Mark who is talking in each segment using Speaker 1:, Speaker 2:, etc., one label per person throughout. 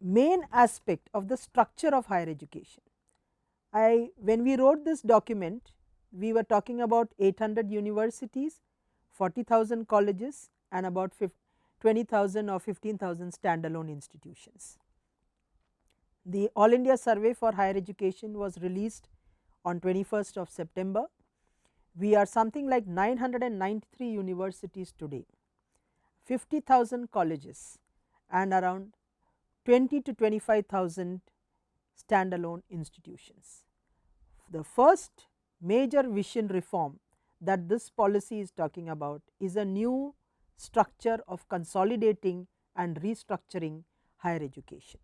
Speaker 1: main aspect of the structure of higher education. When we wrote this document, we were talking about 800 universities, 40,000 colleges and about 20,000 or 15,000 standalone institutions. The All India Survey for Higher Education was released on 21st of September. We are something like 993 universities today, 50,000 colleges and around 20 to 25,000 standalone institutions. The first major vision reform that this policy is talking about is a new structure of consolidating and restructuring higher education.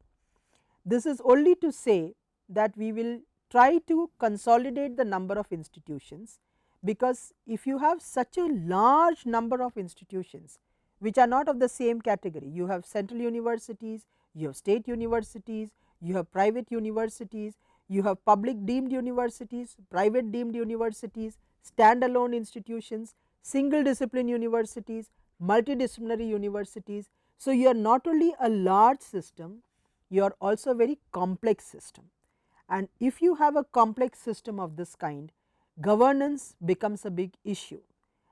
Speaker 1: This is only to say that we will try to consolidate the number of institutions, because if you have such a large number of institutions which are not of the same category, you have central universities, you have state universities, you have private universities, you have public deemed universities, private deemed universities, standalone institutions, single discipline universities, multidisciplinary universities. So, you are not only a large system, you are also a very complex system, and if you have a complex system of this kind, governance becomes a big issue.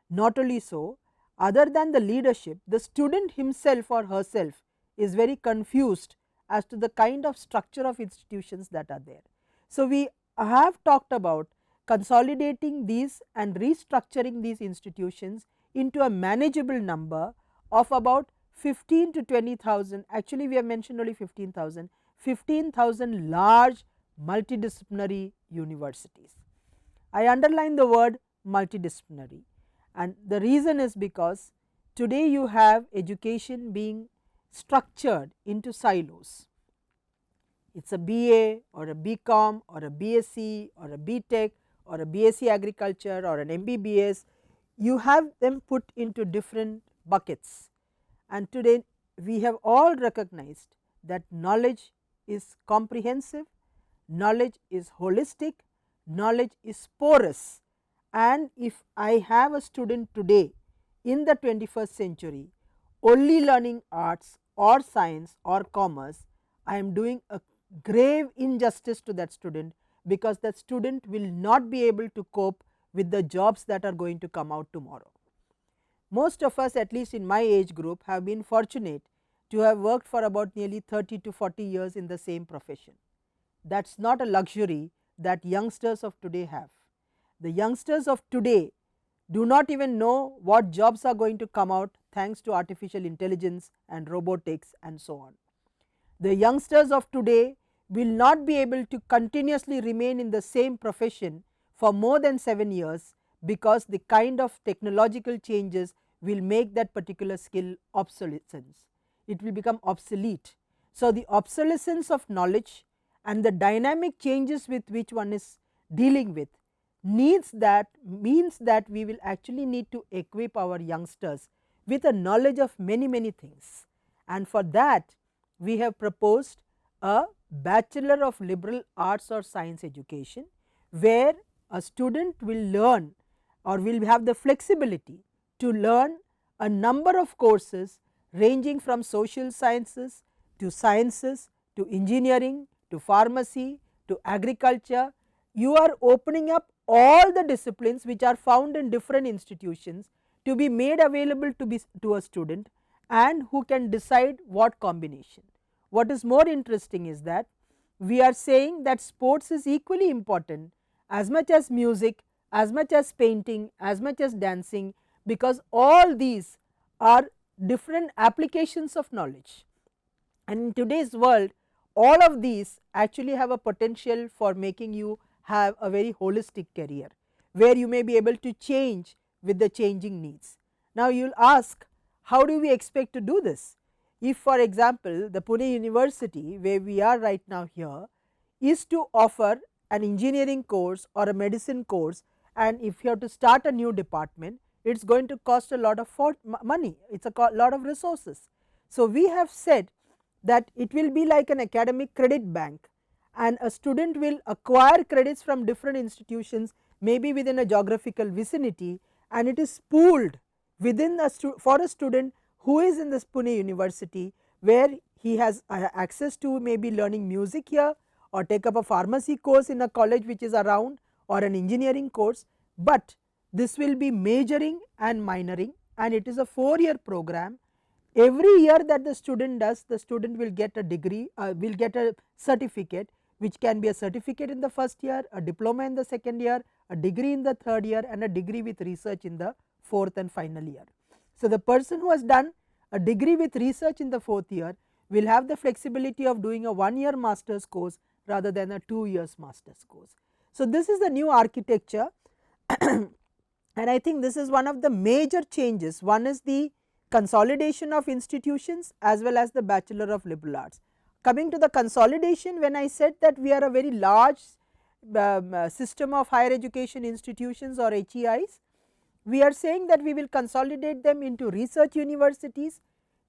Speaker 1: Not only so, other than the leadership, the student himself or herself is very confused as to the kind of structure of institutions that are there. So, we have talked about consolidating these and restructuring these institutions into a manageable number of about 15 to 20,000, actually we have mentioned only 15,000, 15,000 large multidisciplinary universities. I underline the word multidisciplinary, and the reason is because today you have education being structured into silos. It is a BA or a BCom or a BSc or a BTech or a BSc agriculture or an MBBS, you have them put into different buckets. And today we have all recognized that knowledge is comprehensive, knowledge is holistic, knowledge is porous, and if I have a student today in the 21st century only learning arts or science or commerce, I am doing a grave injustice to that student, because that student will not be able to cope with the jobs that are going to come out tomorrow. Most of us, at least in my age group, have been fortunate to have worked for about nearly 30 to 40 years in the same profession. That is not a luxury that youngsters of today have. The youngsters of today do not even know what jobs are going to come out thanks to artificial intelligence and robotics and so on. The youngsters of today will not be able to continuously remain in the same profession for more than 7 years, because the kind of technological changes will make that particular skill obsolescence. It will become obsolete. So, the obsolescence of knowledge and the dynamic changes with which one is dealing with means that we will actually need to equip our youngsters with a knowledge of many things, and for that we have proposed a Bachelor of Liberal Arts or Science education, where a student will learn or will have the flexibility to learn a number of courses ranging from social sciences to engineering to pharmacy to agriculture. You are opening up all the disciplines which are found in different institutions to be made available to a student, and who can decide what combination. What is more interesting is that we are saying that sports is equally important as much as music, as much as painting, as much as dancing, because all these are different applications of knowledge. And in today's world, all of these actually have a potential for making you have a very holistic career, where you may be able to change with the changing needs. Now, you will ask, how do we expect to do this? If, for example, the Pune University, where we are right now here, is to offer an engineering course or a medicine course, and if you have to start a new department, it is going to cost a lot of money, it is a lot of resources. So, we have said that it will be like an academic credit bank, and a student will acquire credits from different institutions, maybe within a geographical vicinity, and it is pooled within for a student who is in this Pune University, where he has access to maybe learning music here or take up a pharmacy course in a college which is around or an engineering course, but this will be majoring and minoring, and it is a 4-year program. Every year that the student does, the student will get a degree, will get a certificate, which can be a certificate in the first year, a diploma in the second year, a degree in the third year, and a degree with research in the fourth and final year. So, the person who has done a degree with research in the fourth year will have the flexibility of doing a 1-year master's course rather than a 2 years master's course. So, this is the new architecture and I think this is one of the major changes. One is the consolidation of institutions as well as the Bachelor of Liberal Arts. Coming to the consolidation, when I said that we are a very large system of higher education institutions or HEIs, we are saying that we will consolidate them into research universities,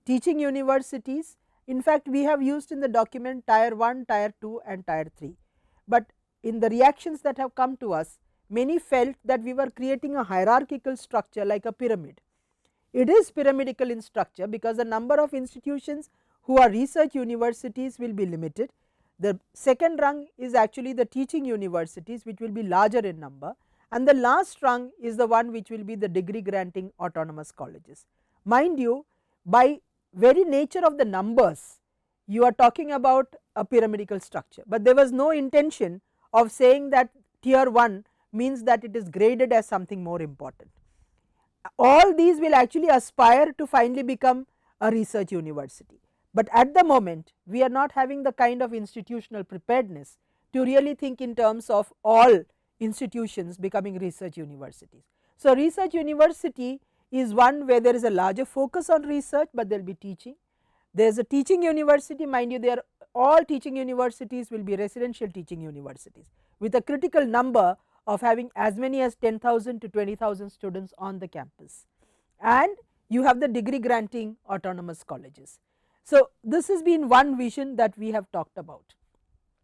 Speaker 1: teaching universities. In fact, we have used in the document tier 1, tier 2 and tier 3, but in the reactions that have come to us, many felt that we were creating a hierarchical structure like a pyramid. It is pyramidal in structure because the number of institutions who are research universities will be limited. The second rung is actually the teaching universities, which will be larger in number, and the last rung is the one which will be the degree granting autonomous colleges. Mind you, by very nature of the numbers, you are talking about a pyramidal structure, but there was no intention of saying that tier 1 means that it is graded as something more important. All these will actually aspire to finally become a research university, but at the moment we are not having the kind of institutional preparedness to really think in terms of all institutions becoming research universities. So, research university is one where there is a larger focus on research, but there will be teaching. There is a teaching university, mind you, there all teaching universities will be residential teaching universities with a critical number of having as many as 10,000 to 20,000 students on the campus, and you have the degree granting autonomous colleges. So, this has been one vision that we have talked about.